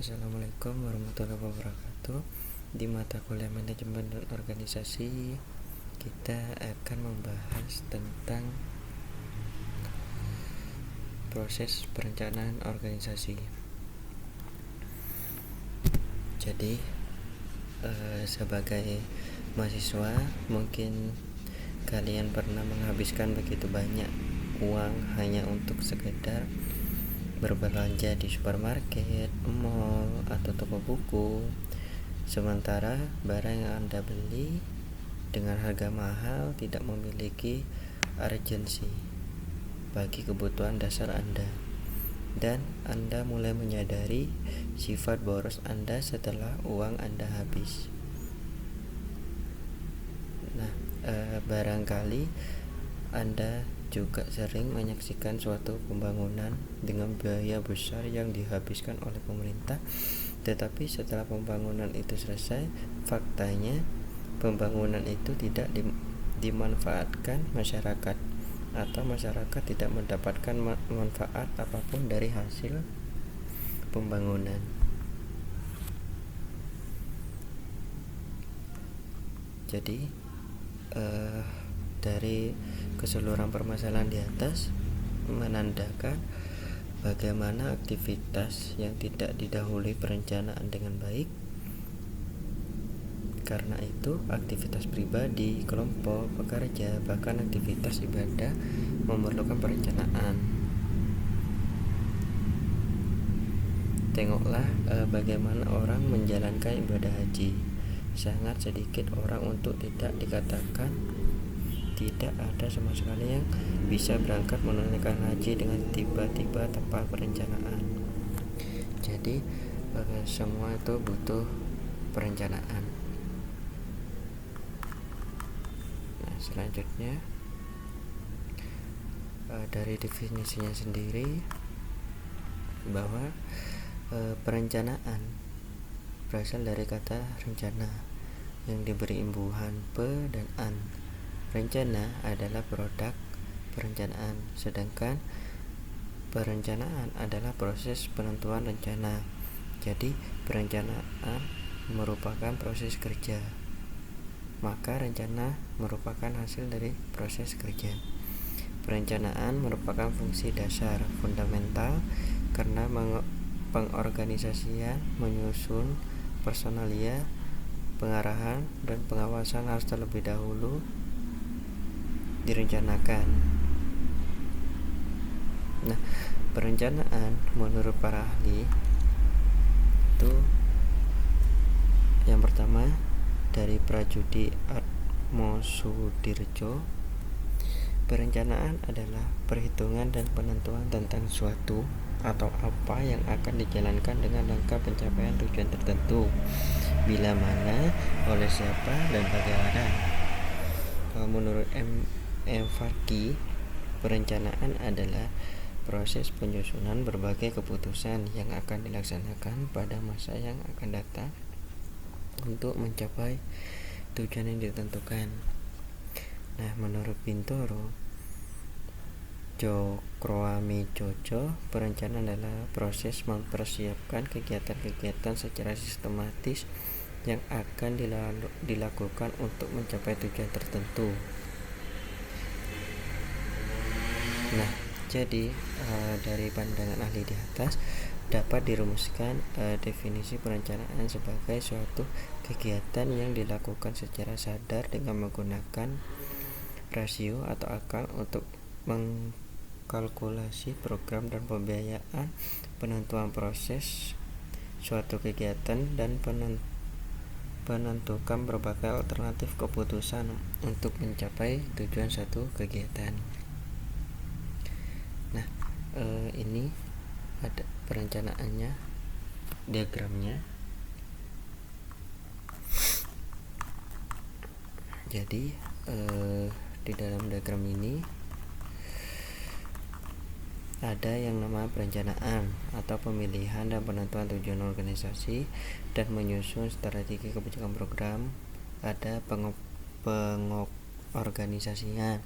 Assalamualaikum warahmatullahi wabarakatuh. Di mata kuliah manajemen dan organisasi, kita akan membahas tentang proses perencanaan organisasi. Jadi sebagai mahasiswa, mungkin kalian pernah menghabiskan begitu banyak uang hanya untuk sekedar berbelanja di supermarket, mall, atau toko buku. Sementara barang yang Anda beli dengan harga mahal tidak memiliki urgensi bagi kebutuhan dasar Anda, dan Anda mulai menyadari sifat boros Anda setelah uang Anda habis. Barangkali Anda juga sering menyaksikan suatu pembangunan dengan biaya besar yang dihabiskan oleh pemerintah, tetapi setelah pembangunan itu selesai, faktanya pembangunan itu tidak dimanfaatkan masyarakat, atau masyarakat tidak mendapatkan manfaat apapun dari hasil pembangunan. Jadi dari keseluruhan permasalahan di atas menandakan bagaimana aktivitas yang tidak didahului perencanaan dengan baik. Karena itu, aktivitas pribadi, kelompok, pekerja, bahkan aktivitas ibadah memerlukan perencanaan. Tengoklah bagaimana orang menjalankan ibadah haji. Sangat sedikit orang untuk tidak dikatakan tidak ada sama sekali yang bisa berangkat menunaikan haji dengan tiba-tiba tanpa perencanaan. Jadi semua itu butuh perencanaan. Nah, selanjutnya dari definisinya sendiri, bahwa perencanaan berasal dari kata rencana yang diberi imbuhan pe dan an. Rencana adalah produk perencanaan, sedangkan perencanaan adalah proses penentuan rencana. Jadi perencanaan merupakan proses kerja, maka rencana merupakan hasil dari proses kerja. Perencanaan merupakan fungsi dasar fundamental karena pengorganisasian, menyusun, personalia, pengarahan, dan pengawasan harus terlebih dahulu direncanakan. Nah, perencanaan menurut para ahli itu yang pertama dari Prajudi Atmosudirjo, perencanaan adalah perhitungan dan penentuan tentang suatu atau apa yang akan dijalankan dengan rangka pencapaian tujuan tertentu, bila mana, oleh siapa, dan bagaimana. Menurut M. Farki, perencanaan adalah proses penyusunan berbagai keputusan yang akan dilaksanakan pada masa yang akan datang untuk mencapai tujuan yang ditentukan. Nah, menurut Bintoro Cokroamijojo, perencanaan adalah proses mempersiapkan kegiatan-kegiatan secara sistematis yang akan dilakukan untuk mencapai tujuan tertentu. Nah, jadi dari pandangan ahli di atas dapat dirumuskan definisi perencanaan sebagai suatu kegiatan yang dilakukan secara sadar dengan menggunakan rasio atau akal untuk mengkalkulasi program dan pembiayaan, penentuan proses suatu kegiatan, dan menentukan berbagai alternatif keputusan untuk mencapai tujuan satu kegiatan. Nah, ini ada perencanaannya, diagramnya. Jadi di dalam diagram ini ada yang namanya perencanaan atau pemilihan dan penentuan tujuan organisasi dan menyusun strategi kebijakan program. Ada pengorganisasian,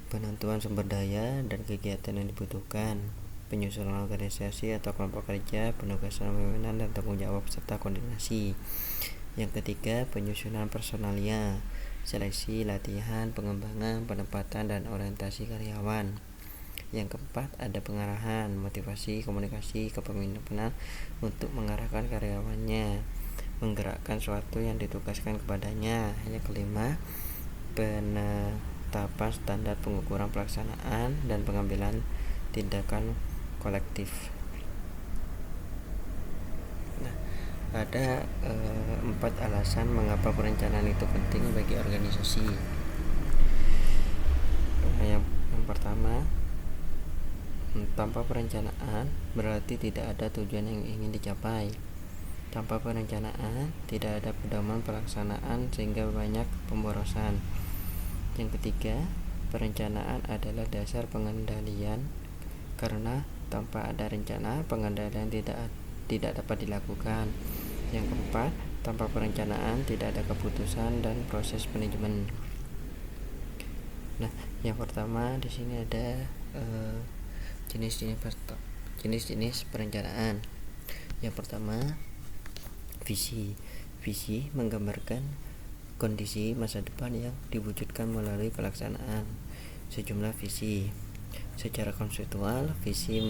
penentuan sumber daya dan kegiatan yang dibutuhkan. penyusunan organisasi atau kelompok kerja, penugasan pimpinan dan tanggung jawab serta koordinasi. Yang ketiga, penyusunan personalia, seleksi, latihan, pengembangan, penempatan, dan orientasi karyawan. Yang keempat, ada pengarahan, motivasi, komunikasi, kepemimpinan untuk mengarahkan karyawannya, menggerakkan suatu yang ditugaskan kepadanya. Yang kelima, penetapan standar pengukuran pelaksanaan dan pengambilan tindakan kolektif. Nah, ada 4 alasan mengapa perencanaan itu penting bagi organisasi. Yang pertama, tanpa perencanaan berarti tidak ada tujuan yang ingin dicapai. Tanpa perencanaan tidak ada pedoman pelaksanaan sehingga banyak pemborosan. Yang ketiga, perencanaan adalah dasar pengendalian, karena tanpa ada rencana pengendalian tidak dapat dilakukan. Yang keempat, tanpa perencanaan tidak ada keputusan dan proses manajemen. Nah, yang pertama di sini ada jenis-jenis perencanaan. Yang pertama, visi. Visi menggambarkan kondisi masa depan yang diwujudkan melalui pelaksanaan sejumlah visi. Secara konseptual, visi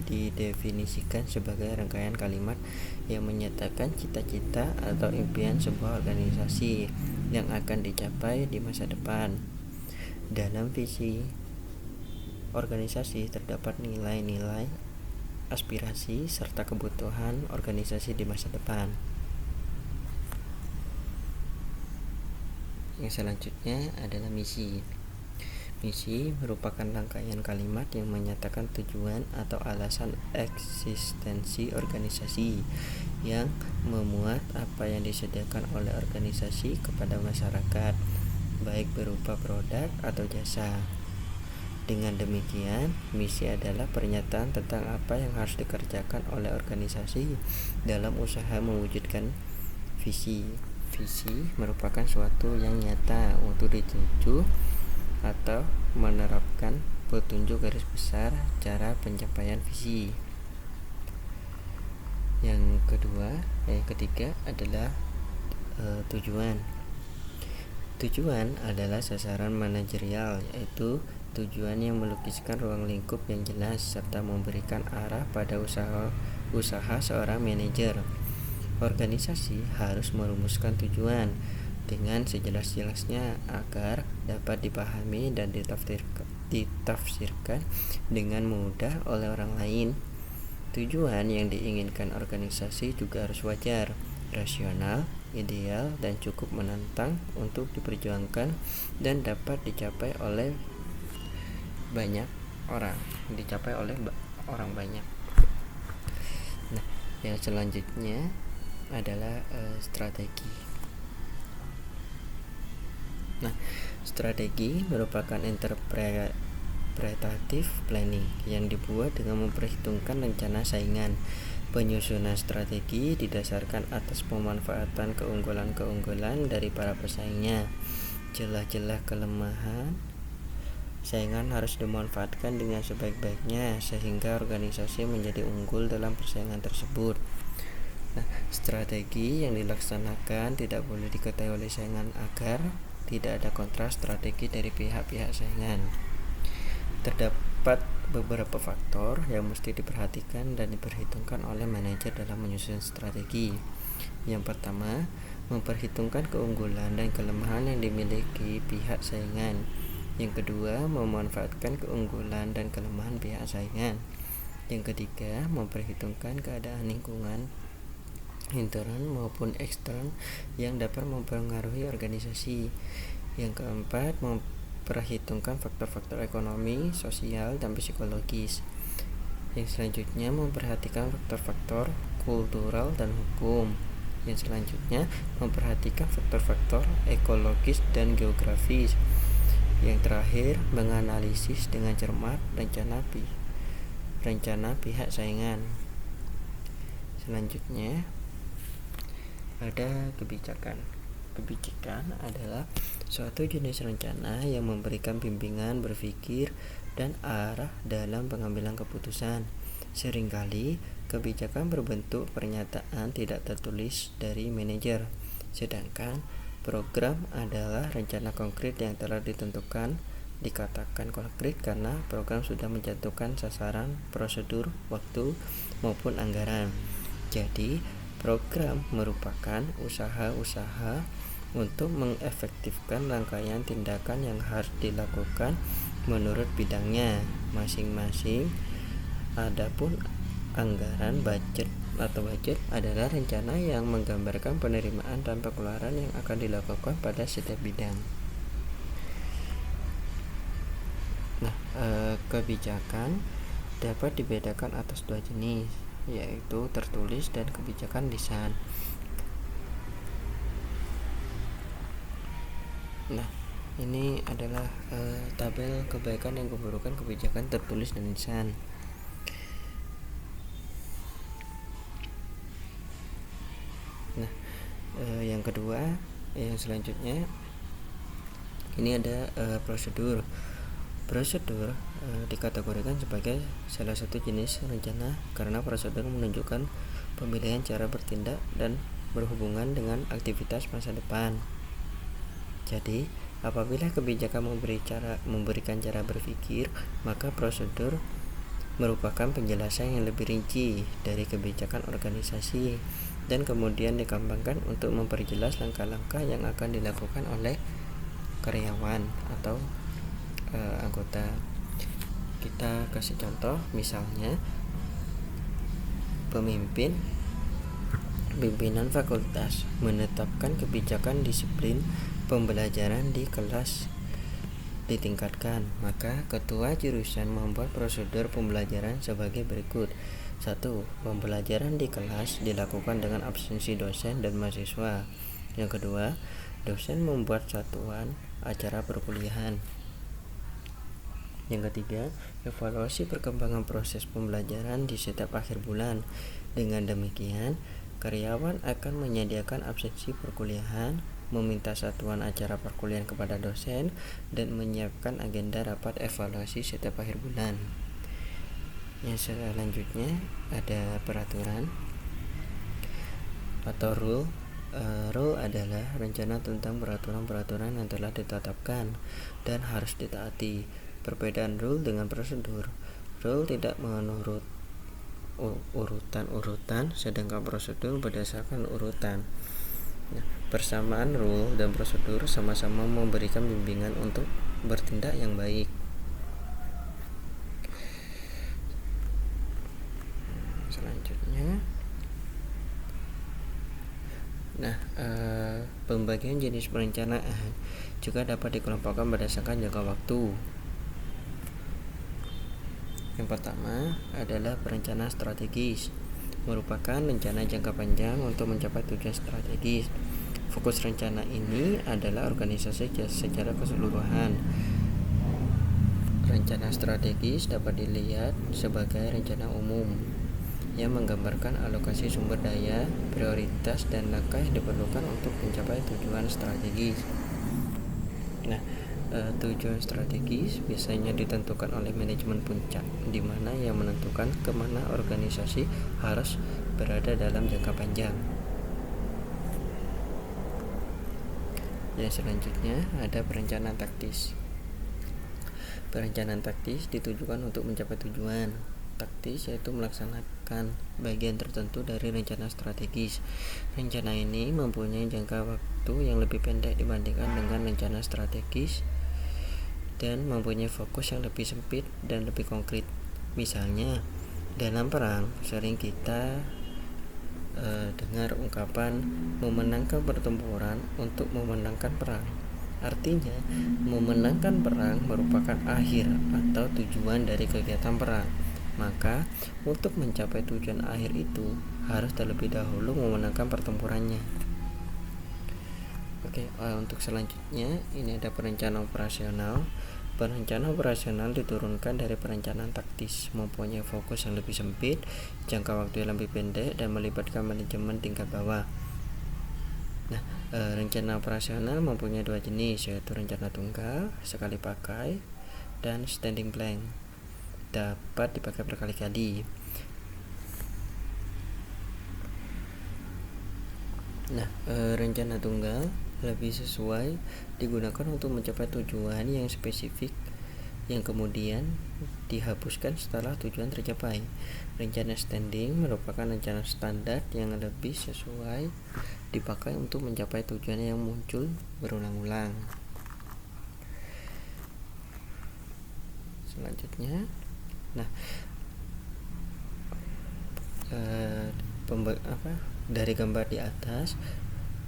didefinisikan sebagai rangkaian kalimat yang menyatakan cita-cita atau impian sebuah organisasi yang akan dicapai di masa depan. Dalam visi organisasi terdapat nilai-nilai, aspirasi, serta kebutuhan organisasi di masa depan. Yang selanjutnya adalah misi. Misi merupakan rangkaian kalimat yang menyatakan tujuan atau alasan eksistensi organisasi, yang memuat apa yang disediakan oleh organisasi kepada masyarakat, baik berupa produk atau jasa. Dengan demikian, misi adalah pernyataan tentang apa yang harus dikerjakan oleh organisasi dalam usaha mewujudkan visi. Visi merupakan suatu yang nyata untuk dituju atau menerapkan petunjuk garis besar cara pencapaian visi. Yang ketiga adalah tujuan. Tujuan adalah sasaran manajerial, yaitu tujuan yang melukiskan ruang lingkup yang jelas serta memberikan arah pada usaha seorang manajer. Organisasi harus merumuskan tujuan dengan sejelas-jelasnya agar dapat dipahami dan ditafsirkan dengan mudah oleh orang lain. Tujuan yang diinginkan organisasi juga harus wajar, rasional, ideal, dan cukup menantang untuk diperjuangkan dan dapat dicapai oleh orang banyak. Nah, yang selanjutnya adalah strategi. Nah, strategi merupakan interpretative planning yang dibuat dengan memperhitungkan rencana saingan. Penyusunan strategi didasarkan atas pemanfaatan keunggulan-keunggulan dari para pesaingnya. Celah-celah kelemahan saingan harus dimanfaatkan dengan sebaik-baiknya sehingga organisasi menjadi unggul dalam persaingan tersebut. Nah, strategi yang dilaksanakan tidak boleh diketahui oleh saingan agar tidak ada kontra strategi dari pihak-pihak saingan. Terdapat beberapa faktor yang mesti diperhatikan dan diperhitungkan oleh manajer dalam menyusun strategi. Yang pertama, memperhitungkan keunggulan dan kelemahan yang dimiliki pihak saingan. Yang kedua, memanfaatkan keunggulan dan kelemahan pihak saingan. Yang ketiga, memperhitungkan keadaan lingkungan intern maupun ekstern yang dapat mempengaruhi organisasi. Yang keempat, memperhitungkan faktor-faktor ekonomi, sosial, dan psikologis. Yang selanjutnya, memperhatikan faktor-faktor kultural dan hukum. Yang selanjutnya, memperhatikan faktor-faktor ekologis dan geografis. Yang terakhir, menganalisis dengan cermat rencana pihak saingan. Selanjutnya ada kebijakan. Kebijakan adalah suatu jenis rencana yang memberikan bimbingan berpikir dan arah dalam pengambilan keputusan. Seringkali kebijakan berbentuk pernyataan tidak tertulis dari manajer, sedangkan program adalah rencana konkret yang telah ditentukan. Dikatakan konkret karena program sudah menjatuhkan sasaran, prosedur, waktu, maupun anggaran. Jadi, program merupakan usaha-usaha untuk mengefektifkan rangkaian tindakan yang harus dilakukan menurut bidangnya masing-masing. Adapun anggaran budget adalah rencana yang menggambarkan penerimaan dan pengeluaran yang akan dilakukan pada setiap bidang. Nah, kebijakan dapat dibedakan atas dua jenis, yaitu tertulis dan kebijakan lisan. Nah, ini adalah tabel kebaikan dan keburukan kebijakan tertulis dan lisan. Nah, yang kedua, yang selanjutnya ini ada prosedur. Prosedur dikategorikan sebagai salah satu jenis rencana karena prosedur menunjukkan pemilihan cara bertindak dan berhubungan dengan aktivitas masa depan. Jadi, apabila kebijakan memberikan cara berpikir, maka prosedur merupakan penjelasan yang lebih rinci dari kebijakan organisasi dan kemudian dikembangkan untuk memperjelas langkah-langkah yang akan dilakukan oleh karyawan atau anggota. Kita kasih contoh, misalnya pimpinan fakultas menetapkan kebijakan disiplin pembelajaran di kelas ditingkatkan, maka ketua jurusan membuat prosedur pembelajaran sebagai berikut. 1. Pembelajaran di kelas dilakukan dengan absensi dosen dan mahasiswa. Yang kedua, dosen membuat satuan acara perkuliahan. Yang ketiga, evaluasi perkembangan proses pembelajaran di setiap akhir bulan. Dengan demikian, karyawan akan menyediakan absensi perkuliahan, meminta satuan acara perkuliahan kepada dosen, dan menyiapkan agenda rapat evaluasi setiap akhir bulan. Yang selanjutnya ada peraturan atau rule. Rule adalah rencana tentang peraturan-peraturan yang telah ditetapkan dan harus ditaati. Perbedaan rule dengan prosedur. Rule tidak menurut urutan, sedangkan prosedur berdasarkan urutan. Nah, persamaan rule dan prosedur sama-sama memberikan bimbingan untuk bertindak yang baik. Selanjutnya, pembagian jenis perencanaan juga dapat dikelompokkan berdasarkan jangka waktu. Yang pertama adalah perencanaan strategis, merupakan rencana jangka panjang untuk mencapai tujuan strategis. Fokus rencana ini adalah organisasi secara keseluruhan. Rencana strategis dapat dilihat sebagai rencana umum yang menggambarkan alokasi sumber daya, prioritas, dan langkah yang diperlukan untuk mencapai tujuan strategis. Tujuan strategis biasanya ditentukan oleh manajemen puncak, di mana yang menentukan kemana organisasi harus berada dalam jangka panjang. Yang selanjutnya ada perencanaan taktis. Perencanaan taktis ditujukan untuk mencapai tujuan. Taktis yaitu melaksanakan bagian tertentu dari rencana strategis. Rencana ini mempunyai jangka waktu yang lebih pendek dibandingkan dengan rencana strategis dan mempunyai fokus yang lebih sempit dan lebih konkret. Misalnya, dalam perang sering kita dengar ungkapan memenangkan pertempuran untuk memenangkan perang. Artinya, memenangkan perang merupakan akhir atau tujuan dari kegiatan perang. Maka, untuk mencapai tujuan akhir itu harus terlebih dahulu memenangkan pertempurannya. Untuk selanjutnya ini ada perencanaan operasional. Perencanaan operasional diturunkan dari perencanaan taktis, mempunyai fokus yang lebih sempit, jangka waktu yang lebih pendek, dan melibatkan manajemen tingkat bawah. Rencana operasional mempunyai dua jenis, yaitu rencana tunggal sekali pakai dan standing plan dapat dipakai berkali-kali. Nah, rencana tunggal lebih sesuai digunakan untuk mencapai tujuan yang spesifik yang kemudian dihapuskan setelah tujuan tercapai. Rencana standing merupakan rencana standar yang lebih sesuai dipakai untuk mencapai tujuan yang muncul berulang-ulang. Selanjutnya, nah, dari gambar di atas,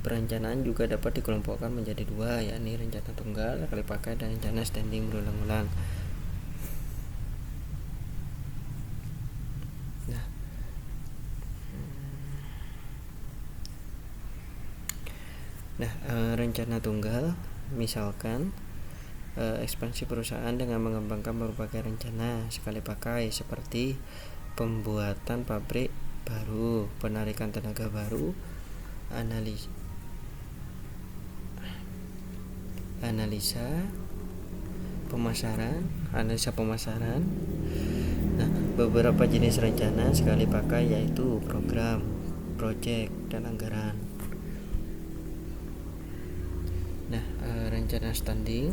perencanaan juga dapat dikelompokkan menjadi dua, yakni rencana tunggal sekali pakai dan rencana standing berulang-ulang. Rencana tunggal misalkan ekspansi perusahaan dengan mengembangkan berbagai rencana sekali pakai seperti pembuatan pabrik baru, penarikan tenaga baru, analisa pemasaran. Nah, beberapa jenis rencana sekali pakai yaitu program, proyek, dan anggaran. Nah, rencana standing,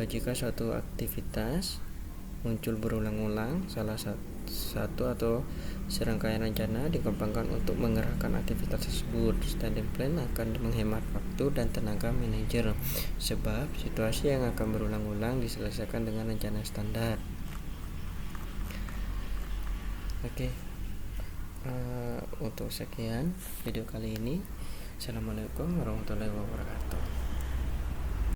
jika suatu aktivitas muncul berulang-ulang, salah satu atau serangkaian rencana dikembangkan untuk mengerahkan aktivitas tersebut. Standing plan akan menghemat waktu dan tenaga manajer, sebab situasi yang akan berulang-ulang diselesaikan dengan rencana standar. Oke, untuk sekian video kali ini. Assalamualaikum warahmatullahi wabarakatuh.